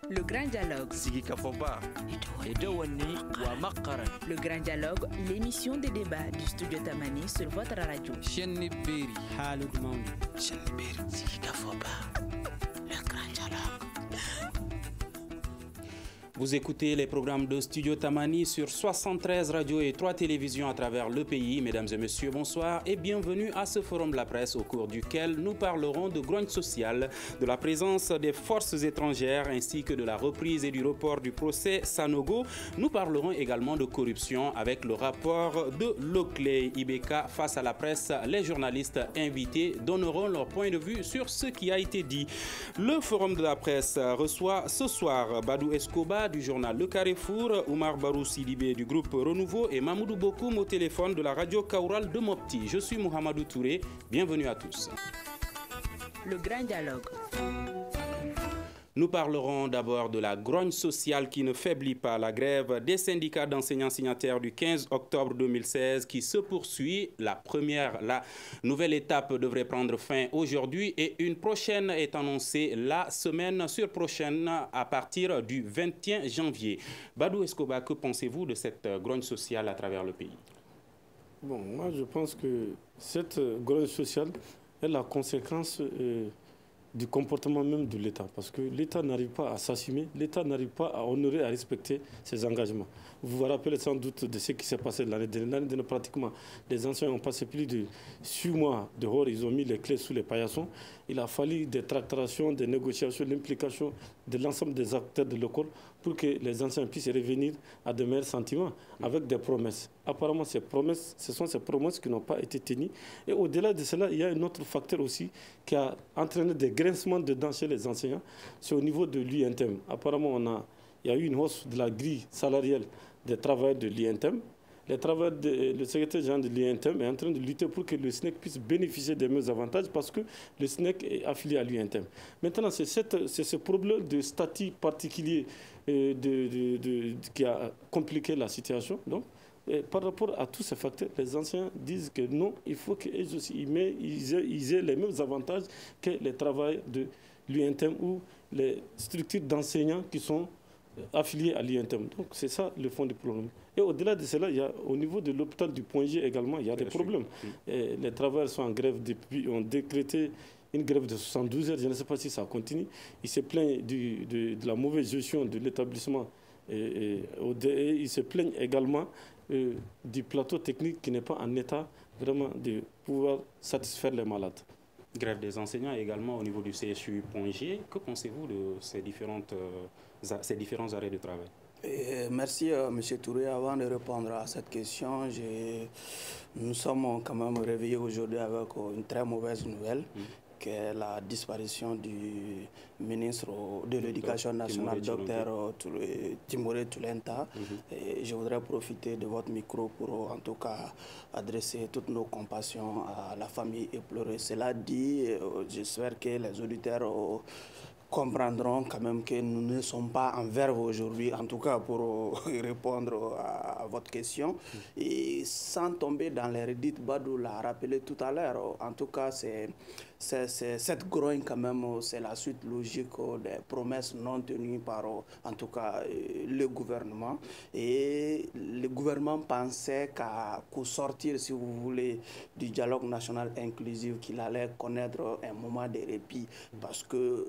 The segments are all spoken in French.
Le Grand Dialogue. Le Grand Dialogue, l'émission de débat du studio Tamani sur votre radio. Le Grand Dialogue. Vous écoutez les programmes de Studio Tamani sur 73 radios et 3 télévisions à travers le pays. Mesdames et messieurs, bonsoir et bienvenue à ce forum de la presse au cours duquel nous parlerons de grogne sociale, de la présence des forces étrangères ainsi que de la reprise et du report du procès Sanogo. Nous parlerons également de corruption avec le rapport de l'OCLE. IBK face à la presse, les journalistes invités donneront leur point de vue sur ce qui a été dit. Le forum de la presse reçoit ce soir Badou Escoba du journal Le Carrefour, Oumar Barou Sidibé du groupe Renouveau et Mamoudou Bokoum au téléphone de la radio Kaoural de Mopti. Je suis Mohamedou Touré, bienvenue à tous. Le Grand Dialogue. Nous parlerons d'abord de la grogne sociale qui ne faiblit pas, la grève des syndicats d'enseignants signataires du 15 octobre 2016 qui se poursuit. La nouvelle étape devrait prendre fin aujourd'hui et une prochaine est annoncée la semaine prochaine à partir du 21 janvier. Badou Escoba, que pensez-vous de cette grogne sociale à travers le pays? Bon, moi je pense que cette grogne sociale est la conséquence du comportement même de l'État. Parce que l'État n'arrive pas à s'assumer, l'État n'arrive pas à honorer, à respecter ses engagements. Vous vous rappelez sans doute de ce qui s'est passé l'année dernière. Pratiquement, les enseignants ont passé plus de 6 mois dehors, ils ont mis les clés sous les paillassons. Il a fallu des tractations, des négociations, l'implication de l'ensemble des acteurs de l'école pour que les enseignants puissent revenir à de meilleurs sentiments avec des promesses. Apparemment, ce sont ces promesses qui n'ont pas été tenues. Et au-delà de cela, il y a un autre facteur aussi qui a entraîné des grincements de dents chez les enseignants. C'est au niveau de l'UNTEM. Apparemment, il y a eu une hausse de la grille salariale des travailleurs de l'UNTEM. Le secrétaire général de l'UNTEM est en train de lutter pour que le SNEC puisse bénéficier des mêmes avantages parce que le SNEC est affilié à l'UNTEM. Maintenant, c'est ce problème de statut particulier qui a compliqué la situation. Donc, par rapport à tous ces facteurs, les enseignants disent que non, il faut qu'ils aussi ils aient les mêmes avantages que les travailleurs de l'UNTEM ou les structures d'enseignants qui sont affiliés à l'UNTEM. Donc c'est ça le fond du problème. Et au-delà de cela, au niveau de l'hôpital du Point G également, il y a des problèmes. Et les travailleurs sont en grève depuis, ont décrété une grève de 72 heures, je ne sais pas si ça continue. Ils se plaignent de la mauvaise gestion de l'établissement. Et ils se plaignent également du plateau technique qui n'est pas en état vraiment de pouvoir satisfaire les malades. Grève des enseignants également au niveau du CHU Point G. Que pensez-vous de ces différents arrêts de travail? Merci M. Touré. Avant de répondre à cette question, nous sommes quand même réveillés aujourd'hui avec une très mauvaise nouvelle. Que est la disparition du ministre de l'Éducation nationale, Dr Timoré Tulenta. Je voudrais profiter de votre micro pour en tout cas adresser toutes nos compassions à la famille éplorée. Cela dit, j'espère que les auditeurs comprendront quand même que nous ne sommes pas en verve aujourd'hui, en tout cas pour répondre à votre question. Et sans tomber dans les redites, Badou l'a rappelé tout à l'heure, en tout cas cette grogne quand même, c'est la suite logique des promesses non tenues par en tout cas le gouvernement. Et le gouvernement pensait qu'au sortir, si vous voulez, du dialogue national inclusif, qu'il allait connaître un moment de répit parce que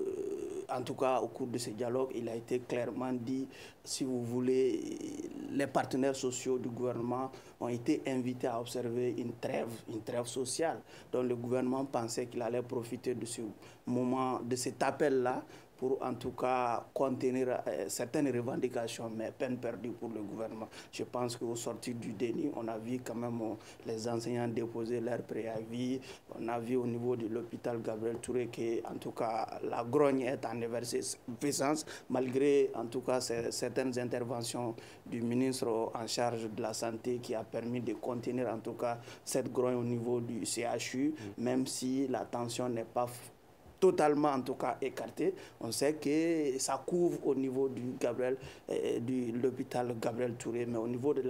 en tout cas, au cours de ce dialogue, il a été clairement dit, si vous voulez, les partenaires sociaux du gouvernement ont été invités à observer une trêve sociale. Donc le gouvernement pensait qu'il allait profiter de ce moment, de cet appel-là, pour en tout cas contenir certaines revendications, mais peine perdue pour le gouvernement. Je pense qu'au sortir du déni, on a vu quand même les enseignants déposer leur préavis. On a vu au niveau de l'hôpital Gabriel Touré que, en tout cas, la grogne est en effervescence, malgré en tout cas certaines interventions du ministre en charge de la santé qui a permis de contenir en tout cas cette grogne au niveau du CHU, même si la tension n'est pas totalement en tout cas écarté. On sait que ça couvre au niveau de l'hôpital Gabriel Touré, mais au niveau du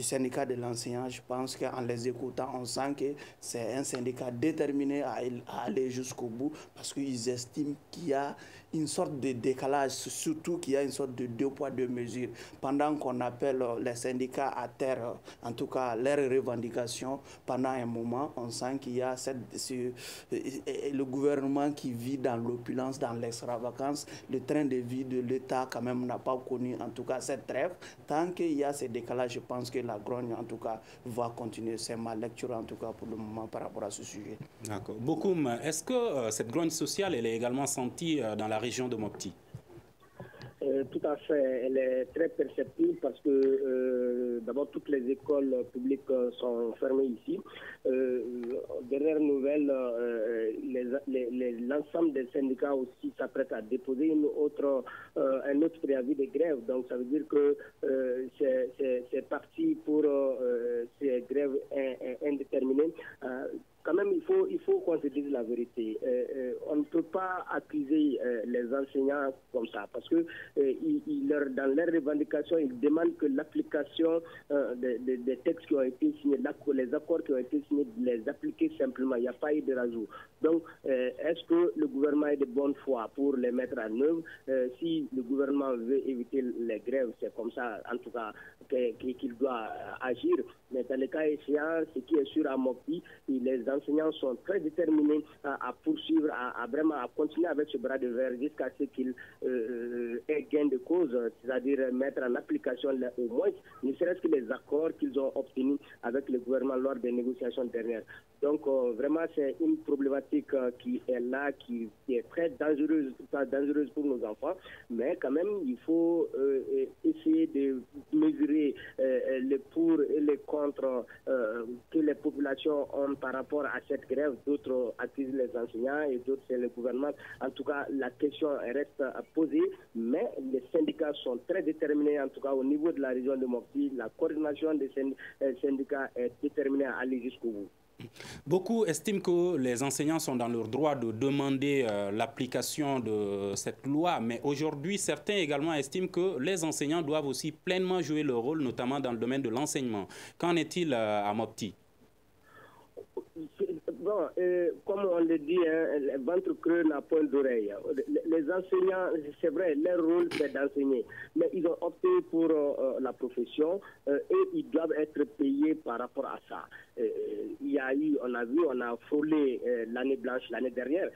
syndicat de l'enseignant, je pense qu'en les écoutant, on sent que c'est un syndicat déterminé à aller jusqu'au bout, parce qu'ils estiment qu'il y a une sorte de décalage, surtout qu'il y a une sorte de 2 poids 2 mesures. Pendant qu'on appelle les syndicats à terre, en tout cas leurs revendications, pendant un moment, on sent qu'il y a le gouvernement qui vit dans l'opulence, dans l'extravagance. Le train de vie de l'État quand même n'a pas connu en tout cas cette trêve. Tant qu'il y a ces décalages, je pense que la grogne en tout cas va continuer. C'est ma lecture en tout cas pour le moment par rapport à ce sujet. D'accord. Bokoum, est-ce que cette grogne sociale, elle est également sentie dans la région de Mopti? Tout à fait, elle est très perceptible parce que d'abord toutes les écoles publiques sont fermées ici. Dernière nouvelle, l'ensemble des syndicats aussi s'apprêtent à déposer un autre préavis de grève. Donc ça veut dire que c'est parti pour ces grèves indéterminées. Quand même, il faut qu'on se dise la vérité. On ne peut pas accuser les enseignants comme ça, parce que dans leurs revendications, ils demandent que l'application des textes qui ont été signés, les accords qui ont été signés, les appliquer simplement. Il n'y a pas eu de rajout. Donc, est-ce que le gouvernement est de bonne foi pour les mettre en œuvre? Si le gouvernement veut éviter les grèves, c'est comme ça, en tout cas, qu'il doit agir. Mais dans le cas échéant, ce qui est sûr à Mopti, les enseignants sont très déterminés à poursuivre, vraiment à continuer avec ce bras de fer jusqu'à ce qu'ils aient gain de cause, c'est-à-dire mettre en application au moins, ne serait-ce que les accords qu'ils ont obtenus avec le gouvernement lors des négociations dernières. Donc vraiment, c'est une problématique qui est là, qui est très dangereuse pour nos enfants, mais quand même, il faut essayer de mesurer les pour et les contre que les populations ont par rapport à cette grève. D'autres accusent les enseignants et d'autres c'est le gouvernement. En tout cas, la question reste à poser, mais les syndicats sont très déterminés, en tout cas au niveau de la région de Mopti. La coordination des syndicats est déterminée à aller jusqu'au bout. Beaucoup estiment que les enseignants sont dans leur droit de demander l'application de cette loi, mais aujourd'hui, certains également estiment que les enseignants doivent aussi pleinement jouer leur rôle, notamment dans le domaine de l'enseignement. Qu'en est-il à Mopti? Bon, comme on le dit, le ventre creux n'a point d'oreille. Les enseignants, c'est vrai, leur rôle c'est d'enseigner, mais ils ont opté pour la profession et ils doivent être payés par rapport à ça. Il y a eu, on a frôlé l'année blanche l'année dernière.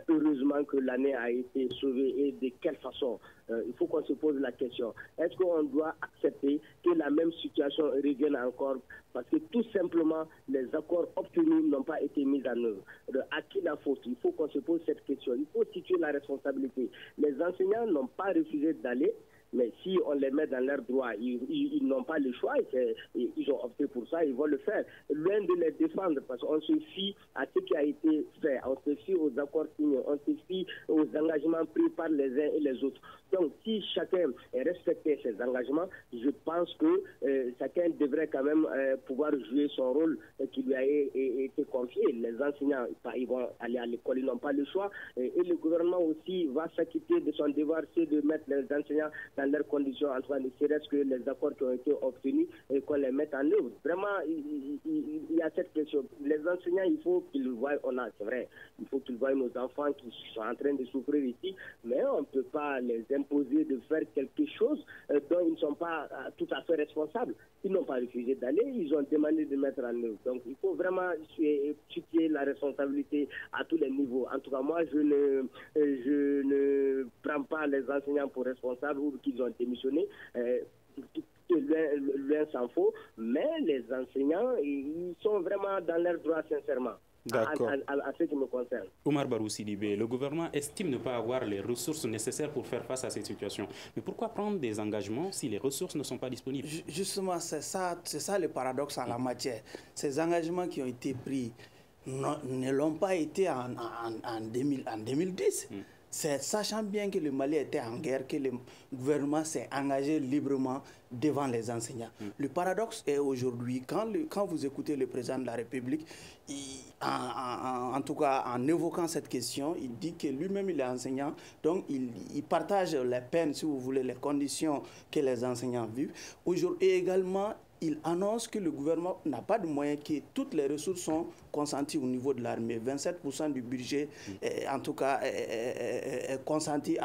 Heureusement que l'année a été sauvée, et de quelle façon? Il faut qu'on se pose la question. Est-ce qu'on doit accepter que la même situation revienne encore? Parce que tout simplement, les accords obtenus n'ont pas été mis en œuvre. À qui la faute? Il faut qu'on se pose cette question. Il faut situer la responsabilité. Les enseignants n'ont pas refusé d'aller. Mais si on les met dans leurs droits, ils n'ont pas le choix, ils ont opté pour ça, ils vont le faire. Loin de les défendre, parce qu'on se fie à ce qui a été fait, on se fie aux accords signés, on se fie aux engagements pris par les uns et les autres. Donc si chacun respectait ses engagements, je pense que chacun devrait quand même pouvoir jouer son rôle qui lui a été confié. Les enseignants, ils vont aller à l'école, ils n'ont pas le choix. Et le gouvernement aussi va s'acquitter de son devoir, c'est de mettre les enseignants dans leurs conditions, en train de serait-ce que les accords qui ont été obtenus et qu'on les mette en œuvre. Vraiment, il y a cette question. Les enseignants, il faut qu'ils voient, c'est vrai, il faut qu'ils voient nos enfants qui sont en train de souffrir ici, mais on ne peut pas les imposer de faire quelque chose dont ils ne sont pas tout à fait responsables. Ils n'ont pas refusé d'aller, ils ont demandé de mettre en œuvre. Donc, il faut vraiment situer la responsabilité à tous les niveaux. En tout cas, moi, je ne prends pas les enseignants pour responsables ou qu'ils ont démissionné. Loin s'en faut, mais les enseignants, ils sont vraiment dans leurs droits sincèrement. D'accord. À ce qui me concerne. Omar Barou Sidibé, le gouvernement estime ne pas avoir les ressources nécessaires pour faire face à cette situation. Mais pourquoi prendre des engagements si les ressources ne sont pas disponibles? Justement, c'est ça le paradoxe en la matière. Ces engagements qui ont été pris ne l'ont pas été en 2010. C'est sachant bien que le Mali était en guerre que le gouvernement s'est engagé librement devant les enseignants. Le paradoxe est aujourd'hui, quand vous écoutez le président de la République, en tout cas en évoquant cette question, il dit que lui-même il est enseignant, donc il partage les peines, si vous voulez, les conditions que les enseignants vivent. Aujourd'hui, et également, il annonce que le gouvernement n'a pas de moyens, que toutes les ressources sont consenties au niveau de l'armée. 27% du budget, en tout cas, est consenti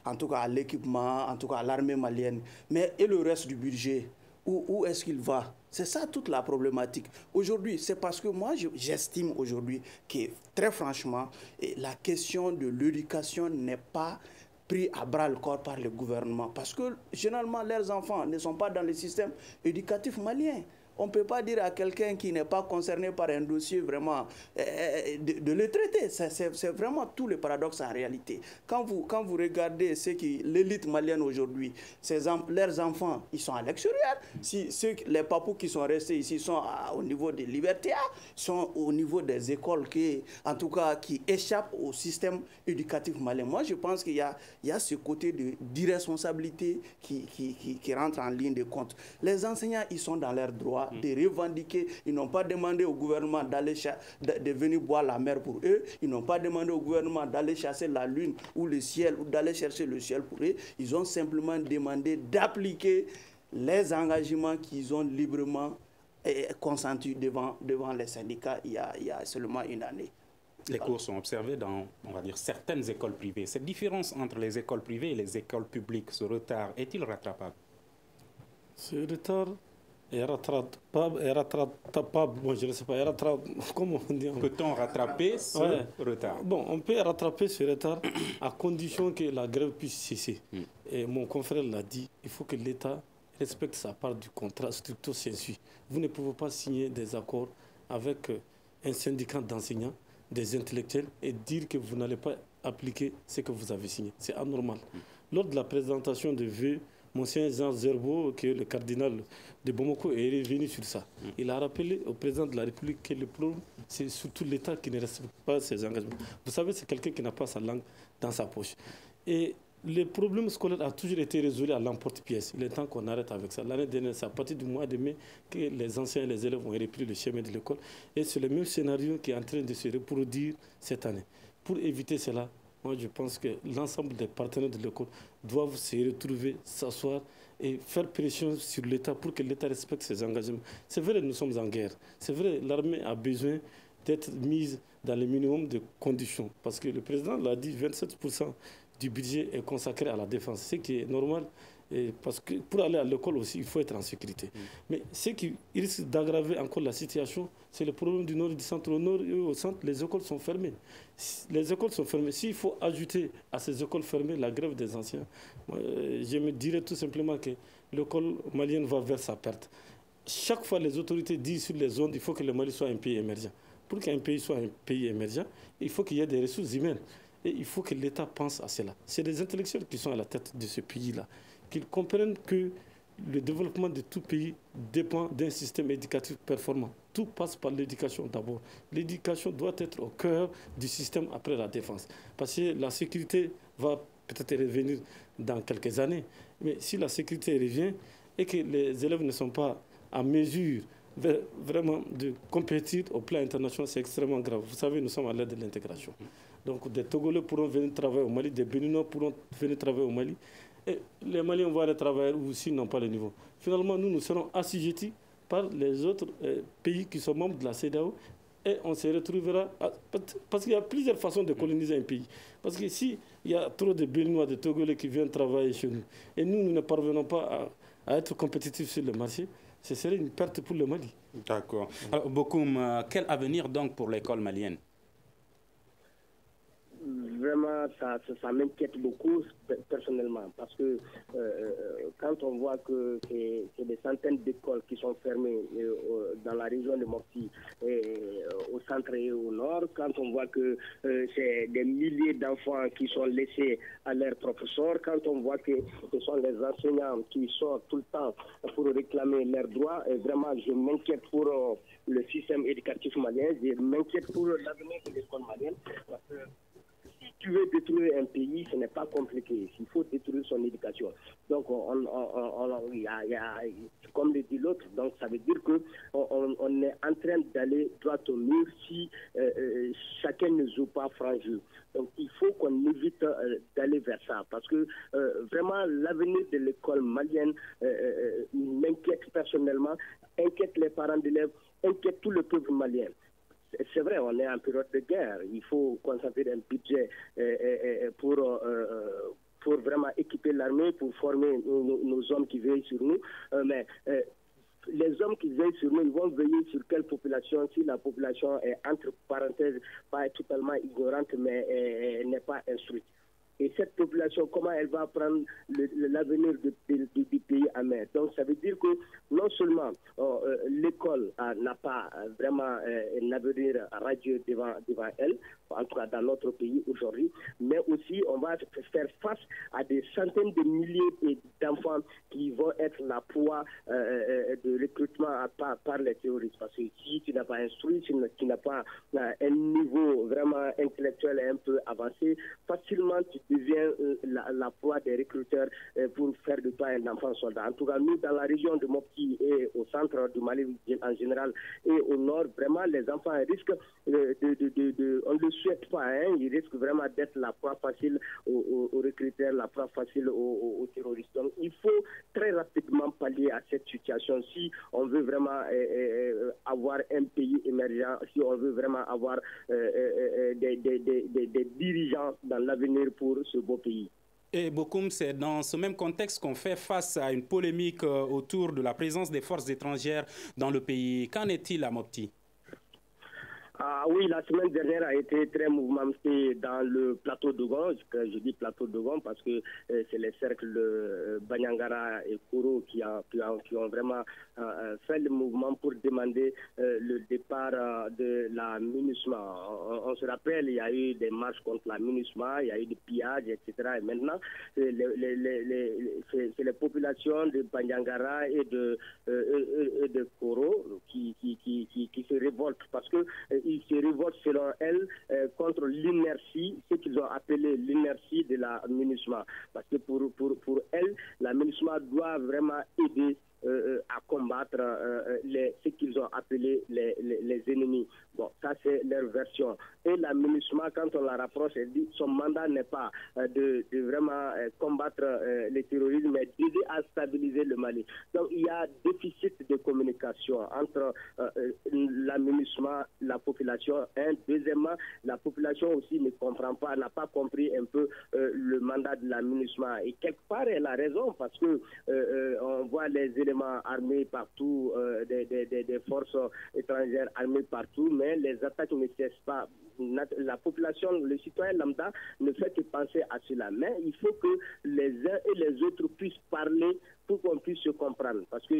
en tout cas à l'équipement, en tout cas à l'armée malienne. Mais et le reste du budget, où est-ce qu'il va? C'est ça toute la problématique. Aujourd'hui, c'est parce que moi, j'estime aujourd'hui que, très franchement, la question de l'éducation n'est pas pris à bras le corps par le gouvernement. Parce que, généralement, leurs enfants ne sont pas dans le système éducatif malien. On ne peut pas dire à quelqu'un qui n'est pas concerné par un dossier vraiment de le traiter. C'est vraiment tout le paradoxe en réalité. Quand vous regardez l'élite malienne aujourd'hui, leurs enfants, ils sont à l'extérieur. Les papous qui sont restés ici sont au niveau des libertés, sont au niveau des écoles qui échappent au système éducatif malien. Moi, je pense qu'il y a ce côté d'irresponsabilité qui rentre en ligne de compte. Les enseignants, ils sont dans leurs droits de revendiquer. Ils n'ont pas demandé au gouvernement de venir boire la mer pour eux. Ils n'ont pas demandé au gouvernement d'aller chasser la lune ou le ciel ou d'aller chercher le ciel pour eux. Ils ont simplement demandé d'appliquer les engagements qu'ils ont librement consentis devant les syndicats il y a seulement une année. Les cours sont observés dans, on va dire, certaines écoles privées. Cette différence entre les écoles privées et les écoles publiques, ce retard, est-il rattrapable? Ce retard est rattrapable, bon, je ne sais pas, comment on dit? Peut-on rattraper ce retard? Bon, on peut rattraper ce retard à condition que la grève puisse cesser. Et mon confrère l'a dit, il faut que l'État respecte sa part du contrat stricto sensu. Vous ne pouvez pas signer des accords avec un syndicat d'enseignants, des intellectuels, et dire que vous n'allez pas appliquer ce que vous avez signé. C'est anormal. Lors de la présentation de vœux, Monsieur Jean Zerbo, qui est le cardinal de Bamako, est revenu sur ça. Il a rappelé au président de la République que le problème, c'est surtout l'État qui ne respecte pas ses engagements. Vous savez, c'est quelqu'un qui n'a pas sa langue dans sa poche. Et le problème scolaire a toujours été résolu à l'emporte-pièce. Il est temps qu'on arrête avec ça. L'année dernière, c'est à partir du mois de mai que les anciens et les élèves ont repris le chemin de l'école. Et c'est le même scénario qui est en train de se reproduire cette année. Pour éviter cela, moi, je pense que l'ensemble des partenaires de l'école doivent se retrouver, s'asseoir et faire pression sur l'État pour que l'État respecte ses engagements. C'est vrai, nous sommes en guerre. C'est vrai, l'armée a besoin d'être mise dans le minimum de conditions. Parce que le président l'a dit, 27% du budget est consacré à la défense, ce qui est normal. Parce que pour aller à l'école aussi, il faut être en sécurité. Mais ce qui risque d'aggraver encore la situation, c'est le problème du nord et du centre. Au nord et au centre, les écoles sont fermées. Les écoles sont fermées. S'il faut ajouter à ces écoles fermées la grève des anciens, je me dirais tout simplement que l'école malienne va vers sa perte. Chaque fois, les autorités disent sur les zones, il faut que le Mali soit un pays émergent. Pour qu'un pays soit un pays émergent, il faut qu'il y ait des ressources humaines. Et il faut que l'État pense à cela. C'est des intellectuels qui sont à la tête de ce pays-là, qu'ils comprennent que le développement de tout pays dépend d'un système éducatif performant. Tout passe par l'éducation d'abord. L'éducation doit être au cœur du système après la défense. Parce que la sécurité va peut-être revenir dans quelques années. Mais si la sécurité revient et que les élèves ne sont pas à mesure vraiment de compétir au plan international, c'est extrêmement grave. Vous savez, nous sommes à l'ère de l'intégration. Donc des Togolais pourront venir travailler au Mali, des Béninois pourront venir travailler au Mali. Et les Maliens vont aller travailler où s'ils n'ont pas le niveau. Finalement, nous serons assujettis par les autres pays qui sont membres de la CEDEAO et on se retrouvera... Parce qu'il y a plusieurs façons de coloniser un pays. Parce que s'il y a trop de Béninois, de Togolais qui viennent travailler chez nous, et nous ne parvenons pas à être compétitifs sur le marché, ce serait une perte pour le Mali. D'accord. Alors, Bokoum, quel avenir donc pour l'école malienne? Vraiment, ça m'inquiète beaucoup personnellement parce que quand on voit que c'est des centaines d'écoles qui sont fermées dans la région de Mopti, au centre et au nord, quand on voit que c'est des milliers d'enfants qui sont laissés à leurs professeurs, quand on voit que ce sont les enseignants qui sortent tout le temps pour réclamer leurs droits, et vraiment je m'inquiète pour le système éducatif malien, je m'inquiète pour l'avenir de l'école malienne parce que tu veux détruire un pays, ce n'est pas compliqué. Il faut détruire son éducation. Donc, comme le dit l'autre, donc ça veut dire que on est en train d'aller droit au mur si chacun ne joue pas franc jeu. Donc, il faut qu'on évite d'aller vers ça. Parce que vraiment, l'avenir de l'école malienne m'inquiète personnellement, inquiète les parents d'élèves, inquiète tout le peuple malien. C'est vrai, on est en période de guerre. Il faut concentrer un budget pour vraiment équiper l'armée, pour former nos hommes qui veillent sur nous. Mais les hommes qui veillent sur nous, ils vont veiller sur quelle population? Si la population est, entre parenthèses, pas totalement ignorante, mais n'est pas instruite. Et cette population, comment elle va prendre l'avenir du pays en main? Donc, ça veut dire que non seulement l'école n'a pas vraiment un avenir radieux devant elle, en tout cas dans notre pays aujourd'hui, mais aussi on va faire face à des centaines de milliers d'enfants qui vont être la proie de recrutement par les terroristes. Parce que si tu n'as pas instruit, si tu n'as pas un niveau vraiment intellectuel un peu avancé, facilement tu deviens la proie des recruteurs pour faire de toi un enfant soldat. En tout cas, nous, dans la région de Mopti et au centre du Mali en général et au nord, vraiment, les enfants risquent on ne le souhaite pas, hein, ils risquent vraiment d'être la proie facile aux recruteurs, la proie facile aux terroristes. Donc, il faut très rapidement pallier à cette situation si on veut vraiment avoir un pays émergent, si on veut vraiment avoir des dirigeants dans l'avenir pour ce beau pays. Et Bokoum, c'est dans ce même contexte qu'on fait face à une polémique autour de la présence des forces étrangères dans le pays. Qu'en est-il à Mopti? Ah oui, la semaine dernière a été très mouvementée dans le plateau d'Ogon. Je dis plateau d'Ogon parce que c'est les cercles de Banyangara et Koro qui ont vraiment fait le mouvement pour demander le départ de la MINUSMA. On se rappelle, il y a eu des marches contre la MINUSMA, il y a eu des pillages, etc. Et maintenant, c'est les populations de Banyangara et de Koro qui se révoltent parce que ils se révoltent selon elles contre l'inertie, ce qu'ils ont appelé l'inertie de la MINUSMA. Parce que pour elles, la MINUSMA doit vraiment aider à combattre ce qu'ils ont appelé les ennemis. Bon, ça c'est leur version. Et la MINUSMA, quand on la rapproche, elle dit son mandat n'est pas de vraiment combattre les terroristes, mais d'aider à stabiliser le Mali. Donc il y a déficit de communication entre la MINUSMA, la population. Deuxièmement, la population aussi ne comprend pas, n'a pas compris un peu le mandat de la MINUSMA. Et quelque part, elle a raison parce que on voit les éléments armés partout, des forces étrangères armées partout, mais les attaques ne cessent pas. La population, le citoyen lambda ne fait que penser à cela. Mais il faut que les uns et les autres puissent parler pour qu'on puisse se comprendre. Parce que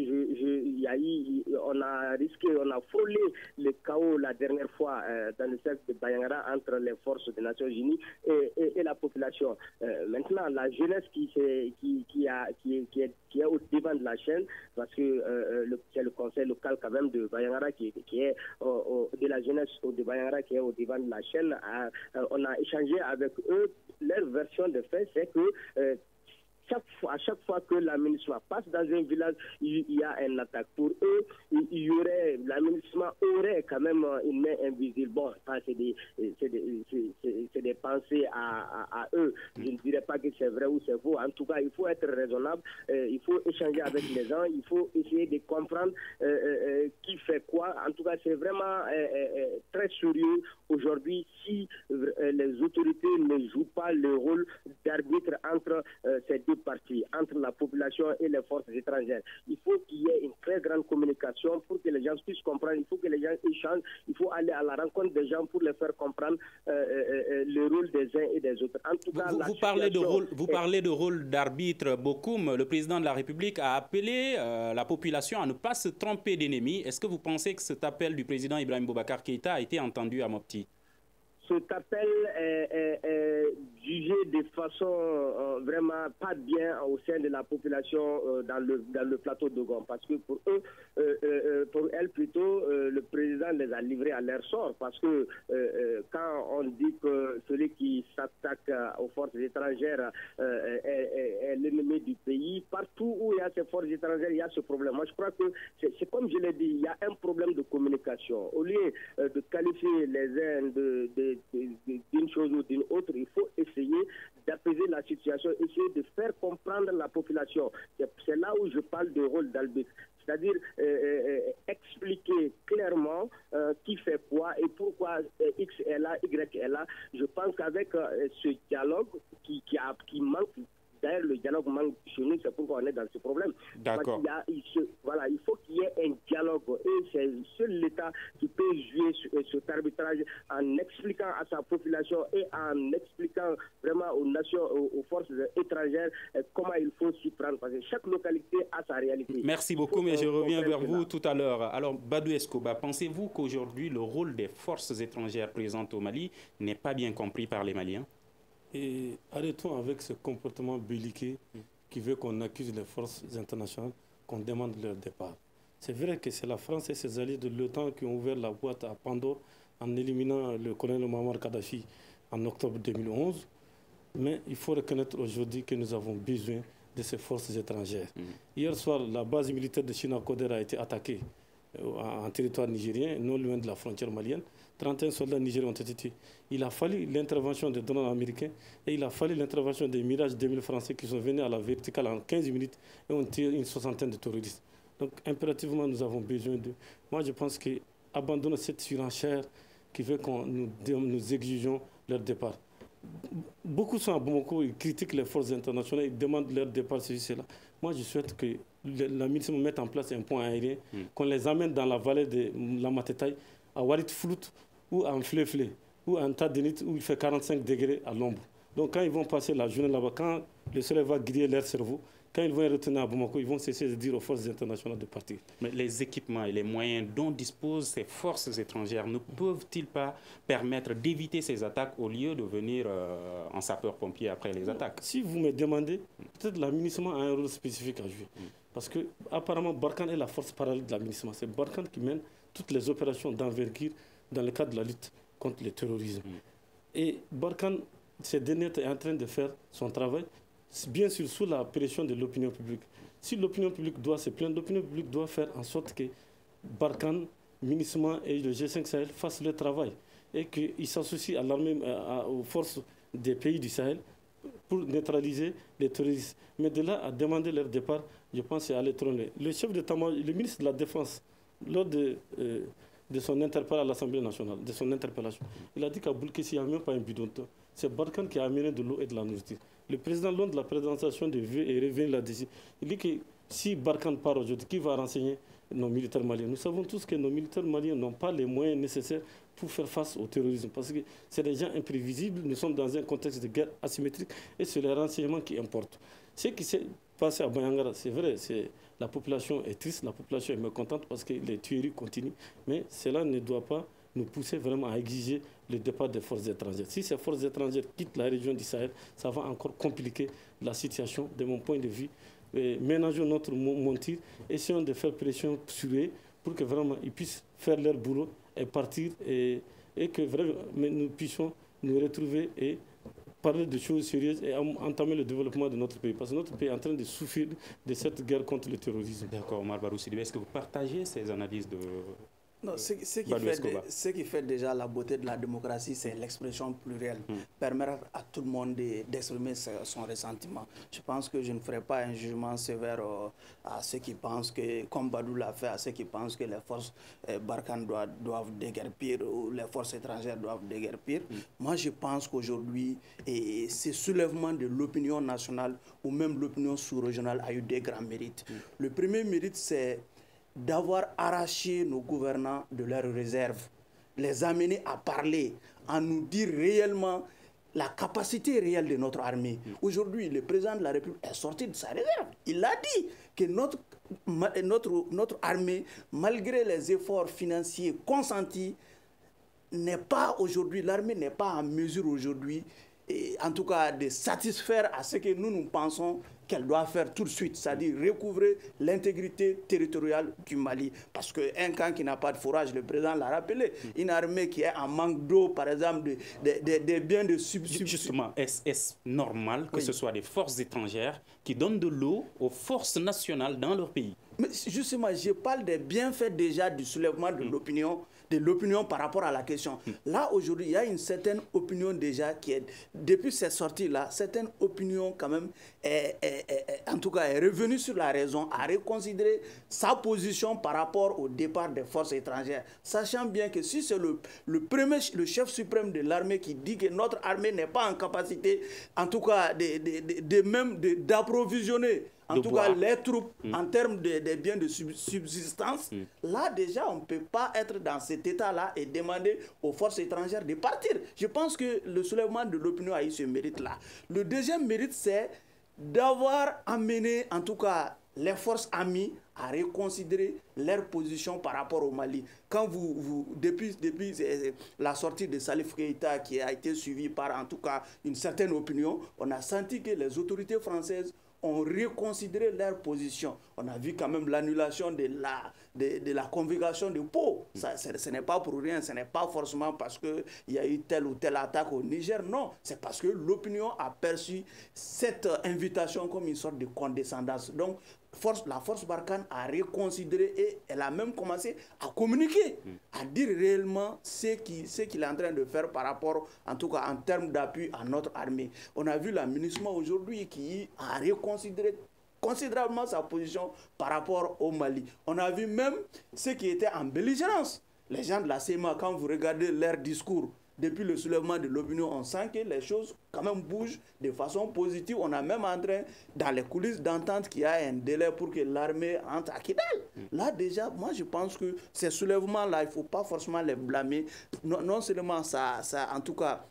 on a risqué, on a frôlé le chaos la dernière fois dans le cercle de Bayangara entre les forces des Nations Unies et la population. Maintenant, la jeunesse qui est au devant de la chaîne, parce que c'est le conseil local quand même de Bayangara qui est de la jeunesse de Bayangara qui est au devant de la chaîne. On a échangé avec eux. Leur version de fait, c'est que à chaque fois que la MINUSMA passe dans un village, il y a une attaque. Pour eux, la MINUSMA aurait quand même une main invisible. Bon, ça c'est des pensées à eux. Je ne dirais pas que c'est vrai ou c'est faux. En tout cas, il faut être raisonnable, il faut échanger avec les gens, il faut essayer de comprendre qui fait quoi. En tout cas, c'est vraiment très sérieux aujourd'hui si les autorités ne jouent pas le rôle d'arbitre entre ces deux parties, entre la population et les forces étrangères. Il faut qu'il y ait une très grande communication pour que les gens puissent comprendre, il faut que les gens échangent, il faut aller à la rencontre des gens pour les faire comprendre le rôle des uns et des autres. En tout cas, vous parlez de rôle d'arbitre. Bokoum, le président de la République, a appelé la population à ne pas se tromper d'ennemis. Est-ce que vous pensez que cet appel du président Ibrahim Boubacar Keïta a été entendu à Mopti? Cet appel est jugé de façon vraiment pas bien au sein de la population dans le plateau de Gom. Parce que pour elles plutôt, le président les a livrés à leur sort. Parce que quand on dit que celui qui s'attaque aux forces étrangères est l'ennemi du pays, partout où il y a ces forces étrangères, il y a ce problème. Moi, je crois que c'est comme je l'ai dit, il y a un problème de communication. Au lieu de qualifier les uns d'une chose ou d'une autre, il faut essayer d'apaiser la situation, essayer de faire comprendre la population. C'est là où je parle du rôle d'Albis. C'est-à-dire expliquer clairement qui fait quoi et pourquoi X est là, Y est là. Je pense qu'avec ce dialogue qui manque, d'ailleurs le dialogue manque chez nous, c'est pourquoi on est dans ce problème. D'accord. Il faut qu'il y ait un dialogue et c'est seul l'État qui peut jouer cet arbitrage en expliquant à sa population et en expliquant vraiment aux nations, aux forces étrangères comment il faut s'y prendre parce que chaque localité a sa réalité. Merci beaucoup, mais je reviens vers vous tout à l'heure. Alors, Badou Escoba, pensez-vous qu'aujourd'hui le rôle des forces étrangères présentes au Mali n'est pas bien compris par les Maliens? Et arrêtons avec ce comportement belliqueux qui veut qu'on accuse les forces internationales, qu'on demande leur départ. C'est vrai que c'est la France et ses alliés de l'OTAN qui ont ouvert la boîte à Pandore en éliminant le colonel Muammar Kadhafi en octobre 2011. Mais il faut reconnaître aujourd'hui que nous avons besoin de ces forces étrangères. Hier soir, la base militaire de Chinakoder a été attaquée en territoire nigérien, non loin de la frontière malienne. 31 soldats nigériens ont été tués. Il a fallu l'intervention des drones américains et il a fallu l'intervention des Mirage 2000 français qui sont venus à la verticale en 15 minutes et ont tué une soixantaine de terroristes. Donc impérativement, nous avons besoin de... Moi, je pense qu'abandonner cette surenchère qui veut que nous exigeons leur départ. Beaucoup sont à Bamako, ils critiquent les forces internationales, ils demandent leur départ, ceci, cela. Moi, je souhaite que la MINUSMA mette en place un point aérien, qu'on les amène dans la vallée de la Matetaï, à Warit Flout ou à Mflefle, ou à Ntadenit où il fait 45 degrés à l'ombre. Donc quand ils vont passer la journée là-bas, quand le soleil va griller leur cerveau, quand ils vont retourner à Bamako, ils vont cesser de dire aux forces internationales de partir. Mais les équipements et les moyens dont disposent ces forces étrangères ne peuvent-ils pas permettre d'éviter ces attaques au lieu de venir en sapeur-pompier après les attaques? Si vous me demandez, peut-être la MINUSMA a un rôle spécifique à jouer. Parce que apparemment Barkhane est la force parallèle de la MINUSMA. C'est Barkhane qui mène toutes les opérations d'envergure dans le cadre de la lutte contre le terrorisme. Et Barkhane, ces derniers est en train de faire son travail, bien sûr sous la pression de l'opinion publique. Si l'opinion publique doit se plaindre, l'opinion publique doit faire en sorte que Barkhane, MINUSMA et le G5 Sahel fassent leur travail et qu'ils s'associent à l'armée, aux forces des pays du Sahel pour neutraliser les terroristes. Mais de là à demander leur départ, je pense que c'est aller trop loin. Le chef d'état-major, le ministre de la Défense, lors de son interpellation à l'Assemblée nationale, il a dit qu'à Boulkessi, il n'y a même pas un bidon. C'est Barkhane qui a amené de l'eau et de la nourriture. Le président, lors de la présentation de vœux et revenu là-dessus, il dit que si Barkhane part aujourd'hui, qui va renseigner nos militaires maliens? Nous savons tous que nos militaires maliens n'ont pas les moyens nécessaires pour faire face au terrorisme, parce que c'est des gens imprévisibles, nous sommes dans un contexte de guerre asymétrique et c'est les renseignements qui importent. Ce qui s'est passé à Bayangara, c'est vrai, la population est triste, la population est mécontente parce que les tueries continuent, mais cela ne doit pas nous pousser vraiment à exiger le départ des forces étrangères. Si ces forces étrangères quittent la région du Sahel, ça va encore compliquer la situation de mon point de vue. Ménageons notre monture, essayons de faire pression sur eux pour que vraiment ils puissent faire leur boulot et partir et que vraiment nous puissions nous retrouver et parler de choses sérieuses et entamer le développement de notre pays. Parce que notre pays est en train de souffrir de cette guerre contre le terrorisme. D'accord, Omar Barou Sidibé, est-ce que vous partagez ces analyses de... Non, ce qui fait déjà la beauté de la démocratie, c'est l'expression plurielle. Permettre à tout le monde d'exprimer son ressentiment. Je pense que je ne ferai pas un jugement sévère à ceux qui pensent que, comme Badou l'a fait, à ceux qui pensent que les forces Barkhane doivent déguerpir ou les forces étrangères doivent déguerpir. Moi, je pense qu'aujourd'hui, ce soulèvement de l'opinion nationale ou même l'opinion sous-régionale a eu des grands mérites. Le premier mérite, c'est d'avoir arraché nos gouvernants de leurs réserves, les amener à parler, à nous dire réellement la capacité réelle de notre armée. Aujourd'hui, le président de la République est sorti de sa réserve. Il a dit que notre armée, malgré les efforts financiers consentis, n'est pas aujourd'hui, l'armée n'est pas en mesure aujourd'hui en tout cas, de satisfaire à ce que nous pensons qu'elle doit faire tout de suite, c'est-à-dire recouvrer l'intégrité territoriale du Mali. Parce qu'un camp qui n'a pas de forage, le président l'a rappelé, une armée qui est en manque d'eau, par exemple, des biens de substitution. Justement, est-ce normal que ce soit des forces étrangères qui donnent de l'eau aux forces nationales dans leur pays? Mais justement, je parle des bienfaits déjà du soulèvement de l'opinion par rapport à la question. Là, aujourd'hui, il y a une certaine opinion déjà qui est, depuis cette sortie-là, certaine opinion quand même, en tout cas, est revenue sur la raison, à reconsidérer sa position par rapport au départ des forces étrangères. Sachant bien que si c'est le chef suprême de l'armée qui dit que notre armée n'est pas en capacité, en tout cas, d'approvisionner en tout cas, les troupes, en termes des biens de subsistance, là, déjà, on ne peut pas être dans cet état-là et demander aux forces étrangères de partir. Je pense que le soulèvement de l'opinion a eu ce mérite-là. Le deuxième mérite, c'est d'avoir amené, en tout cas, les forces amies à reconsidérer leur position par rapport au Mali. Quand depuis la sortie de Salif Keïta, qui a été suivie par, en tout cas, une certaine opinion, on a senti que les autorités françaises ont reconsidéré leur position. On a vu quand même l'annulation de la convocation de Pau. Ce n'est pas pour rien, ce n'est pas forcément parce qu'il y a eu telle ou telle attaque au Niger, non. C'est parce que l'opinion a perçu cette invitation comme une sorte de condescendance. Donc, la force Barkhane a reconsidéré et elle a même commencé à communiquer, à dire réellement ce qu'il est en train de faire par rapport, en tout cas en termes d'appui à notre armée. On a vu la MINUSMA aujourd'hui qui a reconsidéré considérablement sa position par rapport au Mali. On a vu même ceux qui étaient en belligérance. Les gens de la CEMA, quand vous regardez leur discours, depuis le soulèvement de l'opinion, on sent que les choses quand même bougent de façon positive. On a même en train, dans les coulisses d'entente, qu'il y a un délai pour que l'armée entre à Kidal. Là déjà, moi je pense que ces soulèvements-là, il ne faut pas forcément les blâmer. Non seulement ça, en tout cas,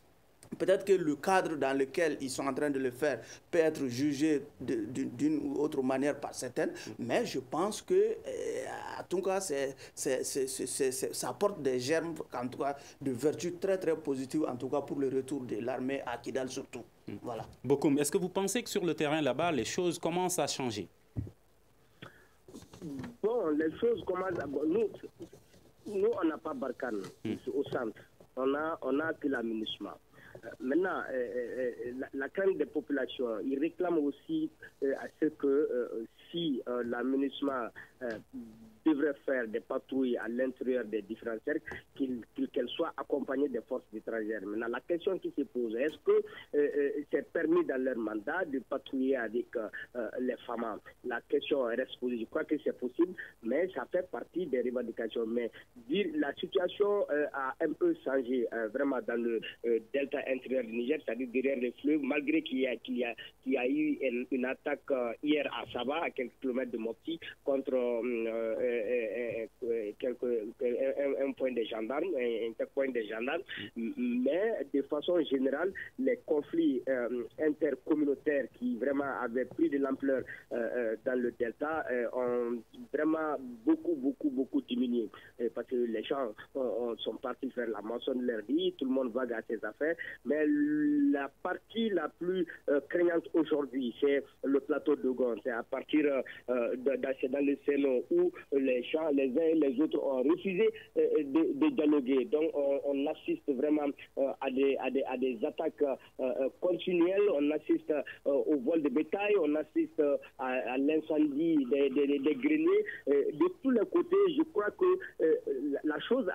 peut-être que le cadre dans lequel ils sont en train de le faire peut être jugé d'une ou autre manière par certaines, mais je pense que, en tout cas, ça apporte des germes, en tout cas, de vertus très très positives, en tout cas pour le retour de l'armée à Kidal surtout. Voilà. Bokoum, est-ce que vous pensez que sur le terrain là-bas, les choses commencent à changer? Bon, les choses commencent à... Nous on n'a pas Barkhane au centre. On a que la MINUSMA. Maintenant, la crainte des populations, ils réclament aussi à ce que si la MINUSMA devrait faire des patrouilles à l'intérieur des différents cercles, qu'elles soient accompagnées des forces étrangères. Maintenant, la question qui se pose, est-ce que c'est permis dans leur mandat de patrouiller avec les femmes? La question reste posée. Je crois que c'est possible, mais ça fait partie des revendications. Mais la situation a un peu changé vraiment dans le delta intérieur du Niger, c'est-à-dire derrière les fleuves, malgré qu'il y a eu une attaque hier à Saba, à quelques kilomètres de Mopti, contre un point de gendarmes, un checkpoint de gendarmes, mais de façon générale, les conflits intercommunautaires qui vraiment avaient pris de l'ampleur dans le delta ont vraiment beaucoup diminué, parce que les gens sont partis faire la moisson de leur vie, tout le monde vague à ses affaires, mais la partie la plus craignante aujourd'hui, c'est le plateau de Gon, c'est à partir dans le Sénat où les uns et les autres ont refusé de dialoguer. Donc on assiste vraiment à des attaques continuelles, on assiste au vol de bétail, on assiste à l'incendie des greniers. De tous les côtés, je crois que la chose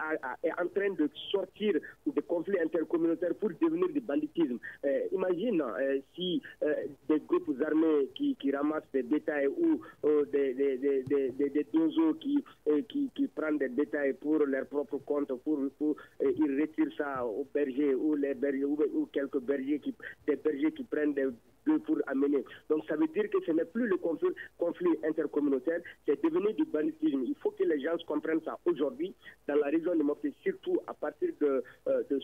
est en train de sortir des conflits intercommunautaires pour devenir du banditisme. Imagine si des groupes armés qui ramassent des bétails ou des dozos qui prennent des détails pour leur propre compte, ils retirent ça aux bergers ou les bergers ou quelques bergers des bergers qui prennent des pour amener. Donc ça veut dire que ce n'est plus le conflit intercommunautaire, c'est devenu du banditisme. Il faut que les gens comprennent ça aujourd'hui dans la région de Mopti, surtout à partir de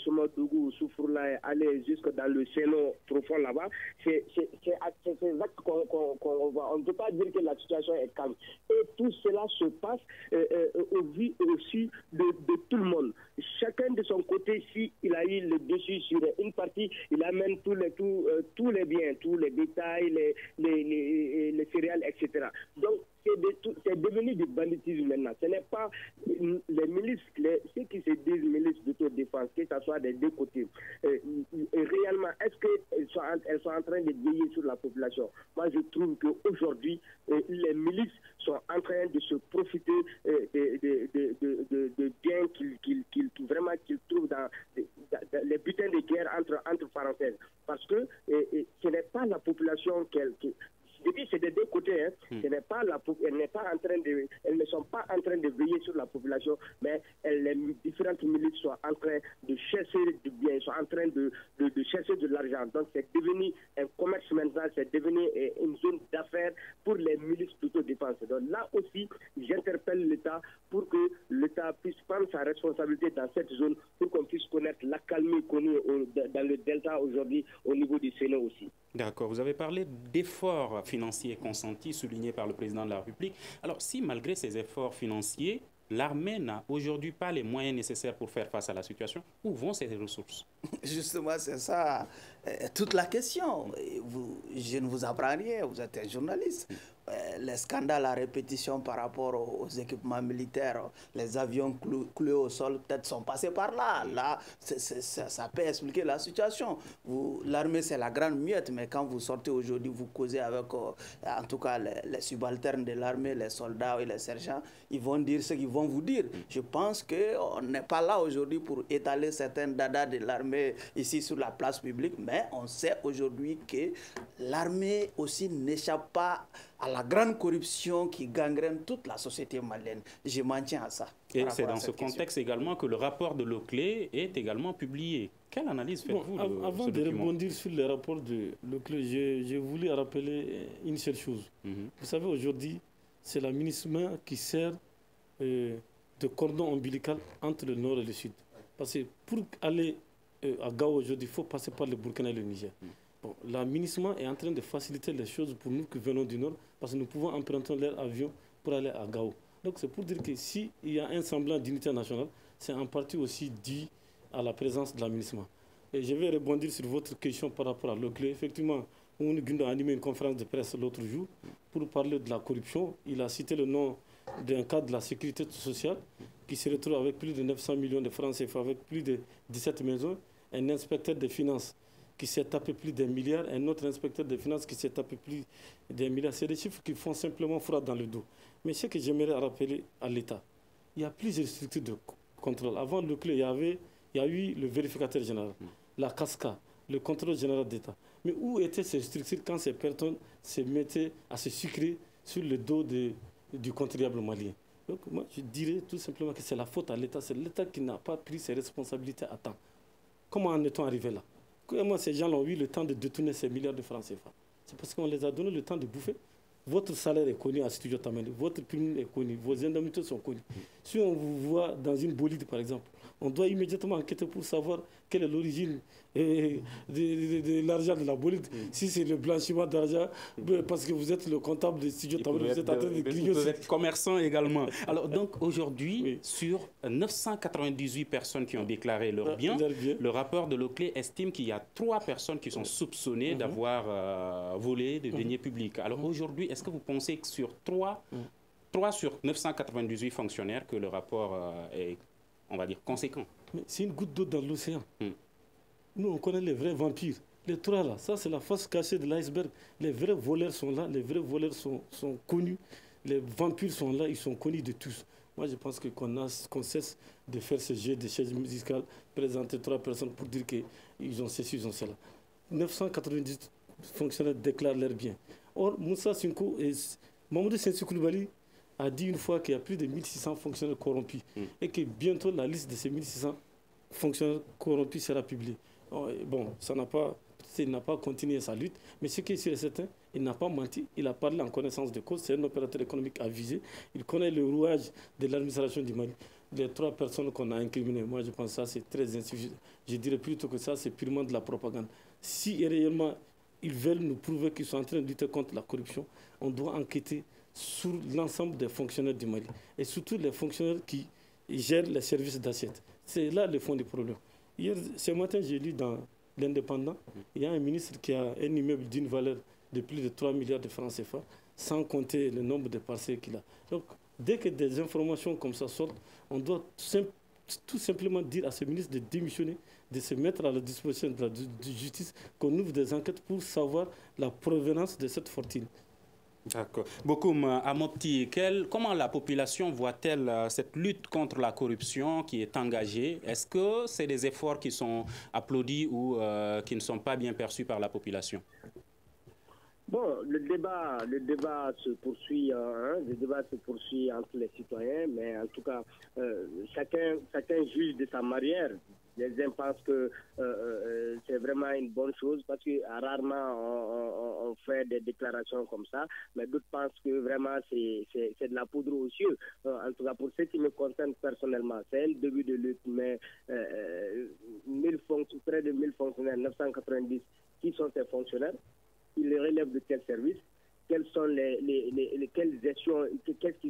Somodougou, Soufroula, aller jusque dans le Sénat profond là-bas. C'est exact qu'on voit. On ne peut pas dire que la situation est calme. Et tout cela se passe au vu aussi de tout le monde. chacun de son côté, s'il a eu le dessus sur une partie, il amène tous les biens, tous les bétails, les céréales, etc. Donc, c'est devenu du banditisme maintenant. Ce n'est pas les milices, ceux qui se disent milices d'autodéfense, que ce soit des deux côtés. Réellement, est-ce qu'elles sont en train de veiller sur la population? Moi, je trouve qu'aujourd'hui, les milices sont en train de se profiter de biens qu'ils trouvent dans les butins de guerre entre parenthèses. Parce que ce n'est pas la population c'est des deux côtés. Hein. Elles ne sont pas en train de veiller sur la population, mais les différentes milices sont en train de chercher du bien, ils sont en train de chercher de l'argent. Donc c'est devenu un commerce maintenant, c'est devenu une zone d'affaires pour les milices d'autodéfense. Donc là aussi, j'interpelle l'État pour que l'État puisse prendre sa responsabilité dans cette zone pour qu'on puisse connaître l'accalmie connue dans le delta aujourd'hui au niveau du Sénat aussi. D'accord. Vous avez parlé d'efforts financiers consentis, soulignés par le président de la République. Alors, si malgré ces efforts financiers, l'armée n'a aujourd'hui pas les moyens nécessaires pour faire face à la situation, où vont ces ressources? Justement, c'est ça toute la question. Je ne vous apprends rien, vous êtes un journaliste. Les scandales à répétition par rapport aux équipements militaires, les avions cloués au sol, peut-être sont passés par là. Là, ça peut expliquer la situation. L'armée, c'est la grande muette, mais quand vous sortez aujourd'hui, vous causez avec, en tout cas, les subalternes de l'armée, les soldats et les sergents, ils vont dire ce qu'ils vont vous dire. Je pense qu'on n'est pas là aujourd'hui pour étaler certains dadas de l'armée ici sur la place publique, mais on sait aujourd'hui que l'armée aussi n'échappe pas à la grande corruption qui gangrène toute la société malienne. Je m'en tiens à ça. Et c'est dans ce contexte également que le rapport de Leclerc est également publié. Quelle analyse faites-vous avant de rebondir sur le rapport de Leclerc, je voulais rappeler une seule chose. Vous savez, aujourd'hui, c'est la MINUSMA qui sert de cordon ombilical entre le nord et le sud. Parce que pour aller à Gao aujourd'hui, il faut passer par le Burkina et le Niger. Bon, la MINUSMA est en train de faciliter les choses pour nous qui venons du nord, parce que nous pouvons emprunter leur avion pour aller à Gao. Donc c'est pour dire que s'il y a un semblant d'unité nationale, c'est en partie aussi dû à la présence de la MINUSMA. Et je vais rebondir sur votre question par rapport à Leclerc. Effectivement, Oumouni Guindo a animé une conférence de presse l'autre jour pour parler de la corruption. Il a cité le nom d'un cadre de la sécurité sociale qui se retrouve avec plus de 900 millions de francs CFA, avec plus de 17 maisons, un inspecteur des finances qui s'est tapé plus d'un milliard, un autre inspecteur des finances qui s'est tapé plus d'un milliard. C'est des chiffres qui font simplement froid dans le dos. Mais ce que j'aimerais rappeler à l'État, il y a plusieurs structures de contrôle. Avant le clé, il y a eu le vérificateur général, la CASCA, le contrôle général d'État. Mais où étaient ces structures quand ces personnes se mettaient à se sucrer sur le dos du contribuable malien? Donc moi, je dirais tout simplement que c'est la faute à l'État. C'est l'État qui n'a pas pris ses responsabilités à temps. Comment en est-on arrivé là? Comment ces gens ont eu le temps de détourner ces milliards de francs CFA? C'est parce qu'on les a donné le temps de bouffer. Votre salaire est connu à Studio Tamani, votre prime est connue, vos indemnités sont connues. Si on vous voit dans une bolide, par exemple, on doit immédiatement enquêter pour savoir quelle est l'origine de l'argent de la bolide. Si c'est le blanchiment d'argent, parce que vous êtes le comptable de Studio Tamani, vous êtes en train de grignoter. Vous êtes commerçant également. Alors donc aujourd'hui, sur 998 personnes qui ont déclaré leurs biens, le rapport de Leclerc estime qu'il y a 3 personnes qui sont soupçonnées d'avoir volé des deniers publics. Alors aujourd'hui, est-ce que vous pensez que sur 3 sur 998 fonctionnaires que le rapport est, on va dire, conséquent? C'est une goutte d'eau dans l'océan. Nous, on connaît les vrais vampires. Les 3 là, ça c'est la face cachée de l'iceberg. Les vrais voleurs sont là, les vrais voleurs sont connus. Les vampires sont là, ils sont connus de tous. Moi, je pense qu'on cesse de faire ce jeu de chaises musicales, présenter 3 personnes pour dire qu'ils ont ceci, ils ont cela. 998 fonctionnaires déclarent leurs biens. Or, Moussa Sinko et Mamadou Sensou Koulibaly a dit une fois qu'il y a plus de 1600 fonctionnaires corrompus et que bientôt la liste de ces 1600 fonctionnaires corrompus sera publiée. Bon, il n'a pas continué sa lutte, mais ce qui est sûr et certain, il n'a pas menti, il a parlé en connaissance de cause, c'est un opérateur économique avisé, il connaît le rouage de l'administration du Mali. Les 3 personnes qu'on a incriminées, moi je pense que ça c'est très insuffisant. Je dirais plutôt que ça c'est purement de la propagande. Si réellement ils veulent nous prouver qu'ils sont en train de lutter contre la corruption, on doit enquêter sur l'ensemble des fonctionnaires du Mali. Et surtout les fonctionnaires qui gère les services d'assiette. C'est là le fond du problème. Hier, ce matin, j'ai lu dans l'Indépendant, il y a un ministre qui a un immeuble d'une valeur de plus de 3 milliards de francs CFA, sans compter le nombre de parcelles qu'il a. Donc, dès que des informations comme ça sortent, on doit tout simplement dire à ce ministre de démissionner, de se mettre à la disposition de la justice, qu'on ouvre des enquêtes pour savoir la provenance de cette fortune. D'accord. Bokoum Amopti, comment la population voit-elle cette lutte contre la corruption qui est engagée? Est-ce que c'est des efforts qui sont applaudis ou qui ne sont pas bien perçus par la population? Bon, le débat se poursuit, le débat se poursuit entre les citoyens, mais en tout cas, chacun juge de sa manière. Les uns pensent que c'est vraiment une bonne chose parce que rarement on fait des déclarations comme ça, mais d'autres pensent que vraiment c'est de la poudre aux yeux. En tout cas, pour ce qui me concerne personnellement, c'est un début de lutte, mais près de 1000 fonctionnaires, 990, qui sont ces fonctionnaires? Ils relèvent de quel service? Quelles sont quelles gestions, qu'est-ce qui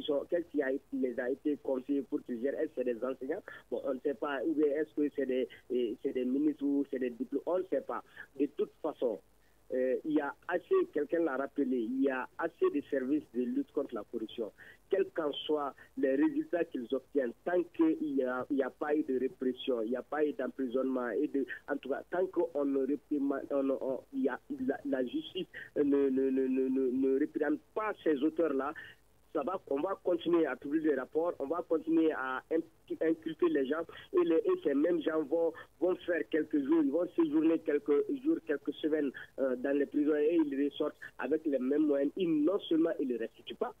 les a été confié pour qu'ils gèrent? Est-ce que c'est des enseignants? Bon, on ne sait pas. Ou est-ce que c'est des ministres ou c'est des diplômes? On ne sait pas. De toute façon, il y a assez, quelqu'un l'a rappelé, il y a assez de services de lutte contre la corruption. Quels qu'en soient les résultats qu'ils obtiennent, tant qu'il n'y a pas eu de répression, il n'y a pas eu d'emprisonnement, en tout cas, tant qu'on ne la justice ne réprimande pas ces auteurs-là, on va continuer à publier des rapports, on va continuer à inculper les gens et ces mêmes gens vont faire quelques jours, ils vont séjourner quelques jours, quelques semaines dans les prisons et ils ressortent avec les mêmes moyens. Non seulement ils ne les restituent pas,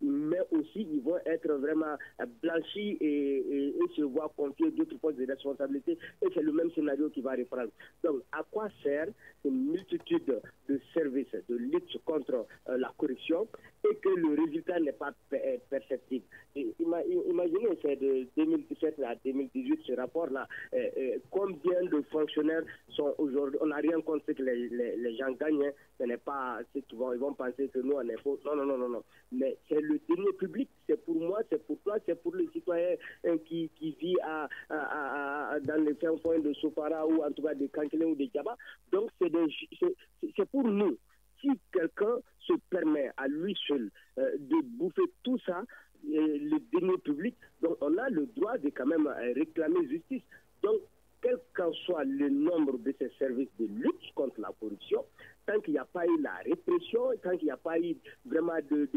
mais aussi ils vont être vraiment blanchis et se voir confier d'autres postes de responsabilité et c'est le même scénario qui va reprendre. Donc à quoi sert une multitude de services de lutte contre la corruption et que le résultat n'est pas perceptible? Imaginez, c'est de 2017 à 2018 ce rapport-là, combien de fonctionnaires sont aujourd'hui, on n'a rien contre ce que les gens gagnent, ce n'est pas ce qu'ils vont penser que nous on est faux. Non, mais c'est le denier public, c'est pour moi, c'est pour toi, c'est pour le citoyen qui vit dans les fins fonds de Sopara ou en tout cas de Kankele ou de Djaba. Donc c'est pour nous. Si quelqu'un se permet à lui seul de bouffer tout ça, le denier public, donc on a le droit de quand même réclamer justice. Donc quel qu'en soit le nombre de ces services de lutte contre la corruption, tant qu'il n'y a pas eu la répression, tant qu'il n'y a pas eu vraiment de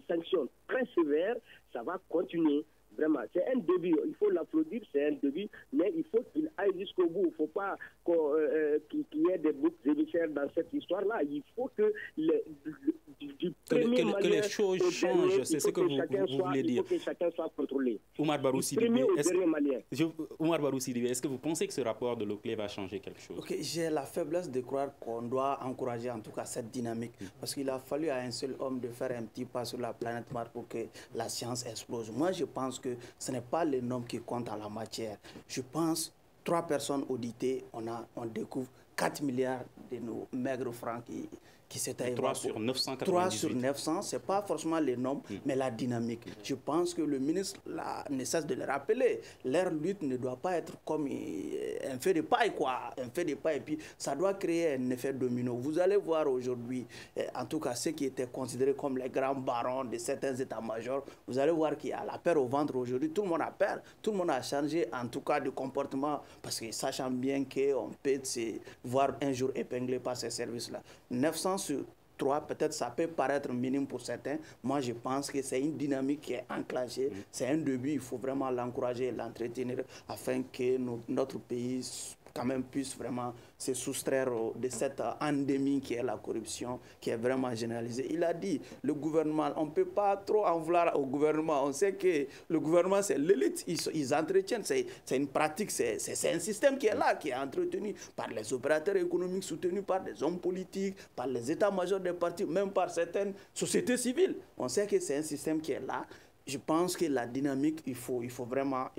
sanctions très sévères, ça va continuer. Vraiment, c'est un début, il faut l'applaudir, c'est un début, mais il faut qu'il aille jusqu'au bout. Il ne faut pas qu'il y ait des boucs émissaires dans cette histoire-là. Il faut que que les choses changent, c'est ce que vous voulez dire. Il faut que chacun soit contrôlé. Oumar Baroussi, est-ce que vous pensez que ce rapport de l'OCLE va changer quelque chose? J'ai la faiblesse de croire qu'on doit encourager en tout cas cette dynamique, parce qu'il a fallu à un seul homme de faire un petit pas sur la planète Mars pour que la science explose. Moi, je pense que ce n'est pas les noms qui comptent en la matière. Je pense 3 personnes auditées, on découvre 4 milliards de nos maigres francs qui s'étaient 3 sur 998. 3 sur 900, ce n'est pas forcément les nombres, mais la dynamique. Je pense que le ministre ne cesse de le rappeler. Leur lutte ne doit pas être comme un feu de paille, quoi. Un feu de paille, et puis ça doit créer un effet domino. Vous allez voir aujourd'hui, en tout cas ceux qui étaient considérés comme les grands barons de certains états-majors, vous allez voir qu'il y a la peur au ventre aujourd'hui. Tout le monde a peur, tout le monde a changé en tout cas de comportement, parce que sachant bien qu'on peut se voir un jour épinglé par ces services-là. 900 sur 3, peut-être ça peut paraître minime pour certains. Moi, je pense que c'est une dynamique qui est enclenchée. C'est un début, il faut vraiment l'encourager et l'entretenir afin que notre pays quand même puisse vraiment se soustraire de cette endémie qui est la corruption, qui est vraiment généralisée. Il a dit, le gouvernement, on ne peut pas trop en vouloir au gouvernement. On sait que le gouvernement, c'est l'élite. Ils entretiennent, c'est une pratique, c'est un système qui est là, qui est entretenu par les opérateurs économiques, soutenu par des hommes politiques, par les états-majors des partis, même par certaines sociétés civiles. On sait que c'est un système qui est là. Je pense que la dynamique, il faut vraiment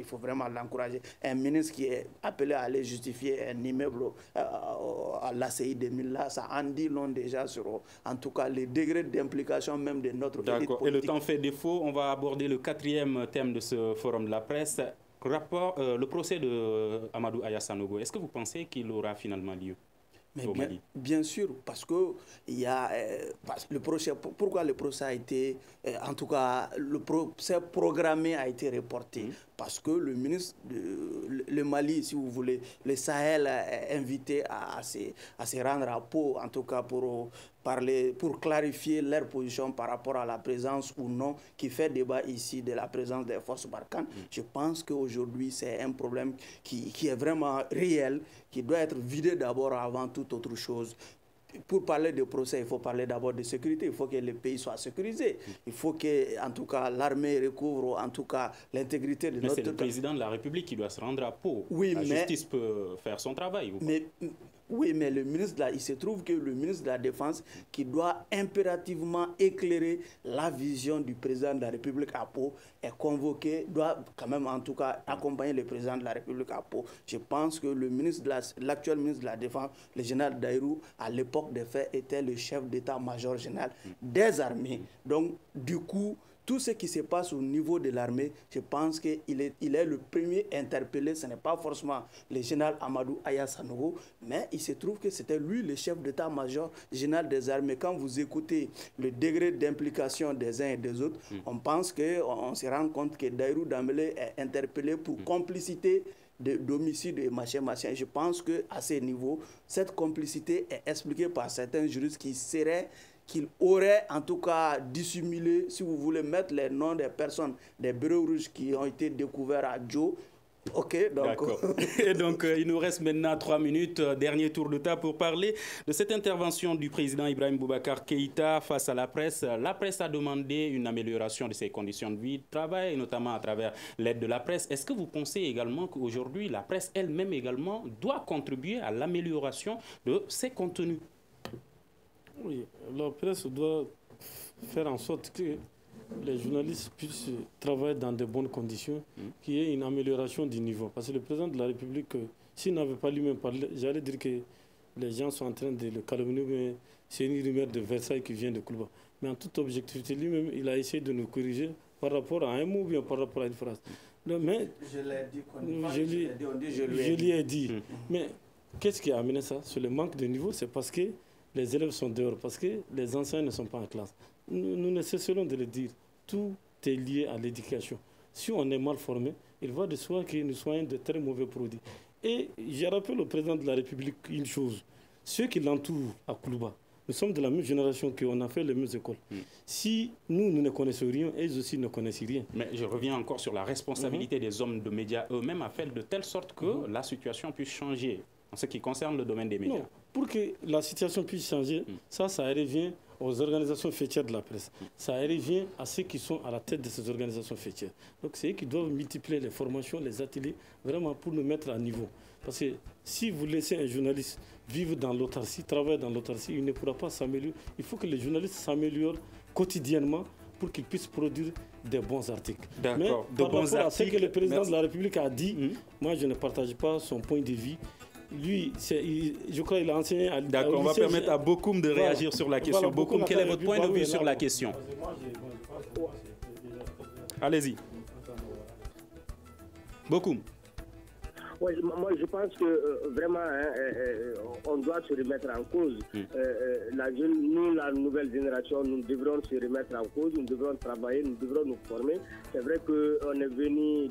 l'encourager. Un ministre qui est appelé à aller justifier un immeuble à l'ACI 2000, là, ça en dit long déjà sur, en tout cas, les degrés d'implication même de notre élite politique. Et le temps fait défaut. On va aborder le 4e thème de ce forum de la presse. le procès de Amadou Aya Sanogo, est-ce que vous pensez qu'il aura finalement lieu? Mais bien sûr, parce que il y a le procès. Pourquoi le procès a été, en tout cas, le procès programmé a été reporté? Parce que le ministre, le Mali, si vous voulez, le Sahel est invité à se rendre à Pau, en tout cas pour parler, pour clarifier leur position par rapport à la présence ou non qui fait débat ici de la présence des forces Barkhane. Je pense qu'aujourd'hui, c'est un problème qui est vraiment réel, qui doit être vidé d'abord avant toute autre chose. Pour parler de procès, il faut parler d'abord de sécurité. Il faut que le pays soit sécurisé. Il faut que, en tout cas, l'armée recouvre, en tout cas, l'intégrité de notre... Mais c'est le président de la République qui doit se rendre à Pau. Oui, la justice peut faire son travail. Oui, mais le ministre il se trouve que le ministre de la Défense, qui doit impérativement éclairer la vision du président de la République à Pau, est convoqué, doit quand même en tout cas accompagner le président de la République à Pau. Je pense que l'actuel ministre de la Défense, le général Daïrou, à l'époque des faits, était le chef d'état-major général des armées. Donc, du coup, tout ce qui se passe au niveau de l'armée, je pense qu'il est le premier interpellé. Ce n'est pas forcément le général Amadou Aya Sanogo, mais il se trouve que c'était lui le chef d'état-major général des armées. Quand vous écoutez le degré d'implication des uns et des autres, on pense qu'on se rend compte que Daïrou Dambélé est interpellé pour complicité d'homicide et machin. Je pense qu'à ce niveau, cette complicité est expliquée par certains juristes qu'il aurait en tout cas dissimulé, si vous voulez, mettre les noms des personnes, des bureaux rouges qui ont été découverts à Djo. Ok, donc... D'accord. Et donc, il nous reste maintenant 3 minutes, dernier tour de table pour parler de cette intervention du président Ibrahim Boubacar Keïta face à la presse. La presse a demandé une amélioration de ses conditions de vie, de travail, notamment à travers l'aide de la presse. Est-ce que vous pensez également qu'aujourd'hui, la presse elle-même également doit contribuer à l'amélioration de ses contenus? Oui, la presse doit faire en sorte que les journalistes puissent travailler dans de bonnes conditions, qu'il y ait une amélioration du niveau. Parce que le président de la République, s'il n'avait pas lui-même parlé, j'allais dire que les gens sont en train de le calomnier, mais c'est une rumeur de Versailles qui vient de Koulouba. Mais en toute objectivité, lui-même, il a essayé de nous corriger par rapport à un mot ou bien par rapport à une phrase. Mais, je lui ai dit. Mais qu'est-ce qui a amené ça? Sur le manque de niveau, c'est parce que les élèves sont dehors, parce que les enseignants ne sont pas en classe. Nous ne cesserons de le dire. Tout est lié à l'éducation. Si on est mal formé, il va de soi que nous soyons de très mauvais produits. Et je rappelle au président de la République une chose. Ceux qui l'entourent à Koulouba, nous sommes de la même génération, qu'on a fait les mêmes écoles. Si nous ne connaissons rien, eux aussi ne connaissent rien. Mais je reviens encore sur la responsabilité des hommes de médias eux-mêmes à faire de telle sorte que la situation puisse changer en ce qui concerne le domaine des médias. Non. Pour que la situation puisse changer, ça revient aux organisations faîtières de la presse. Ça revient à ceux qui sont à la tête de ces organisations faîtières. Donc c'est eux qui doivent multiplier les formations, les ateliers, vraiment pour nous mettre à niveau. Parce que si vous laissez un journaliste vivre dans l'autarcie, travailler dans l'autarcie, il ne pourra pas s'améliorer. Il faut que les journalistes s'améliorent quotidiennement pour qu'ils puissent produire des bons articles. Mais par rapport à ce que le président de la République a dit, moi je ne partage pas son point de vue. Lui, je crois qu'il a enseigné à... D'accord, on va permettre à Bokoum de réagir sur la question. Bokoum, quel est votre point de vue sur la question? Allez-y. Bokoum. Oui, moi je pense que vraiment on doit se remettre en cause. Nous, la nouvelle génération, nous devrons se remettre en cause, nous devrons travailler, nous devrons nous former. C'est vrai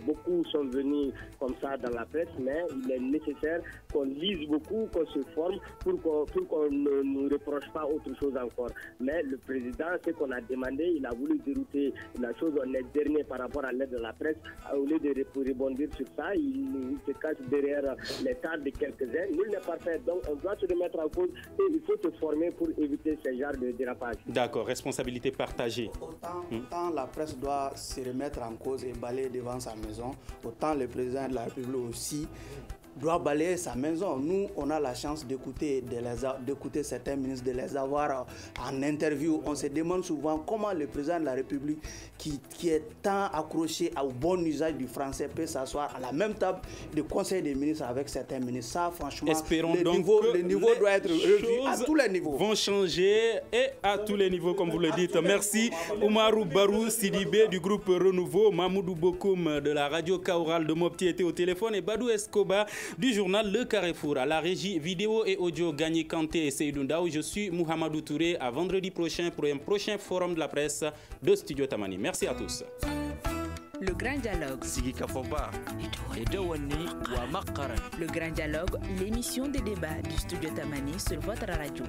beaucoup sont venus comme ça dans la presse, mais il est nécessaire qu'on lise beaucoup, qu'on se forme pour qu'on ne nous reproche pas autre chose encore. Mais le président, ce qu'on a demandé, il a voulu dérouter la chose, on est dernier par rapport à l'aide de la presse. Au lieu de rebondir sur ça, il se cache derrière les tables de quelques-uns. Nul n'est parfait, donc on doit se remettre en cause et il faut se former pour éviter ce genre de dérapage. D'accord, responsabilité partagée. Autant la presse doit se remettre en cause et balayer devant sa maison, autant le président de la République aussi doit balayer sa maison. Nous, on a la chance d'écouter certains ministres, de les avoir en interview. On se demande souvent comment le président de la République, qui est tant accroché au bon usage du français, peut s'asseoir à la même table de conseil des ministres avec certains ministres. Ça, franchement, espérons le donc niveau doit être revu à tous les niveaux. Vont changer et à tous les niveaux, comme vous le dites. Merci Oumarou Barou Sidibé du groupe Renouveau, Mamoudou Bokoum de la radio Kaoural de Mopti était au téléphone et Badou Escoba du journal Le Carrefour. À la régie vidéo et audio, Gagné Kanté et Seydou Ndaou. Je suis Mouhamadou Touré. À vendredi prochain pour un prochain forum de la presse de Studio Tamani. Merci à tous. Le Grand Dialogue. Le Grand Dialogue, l'émission des débats du Studio Tamani sur votre radio.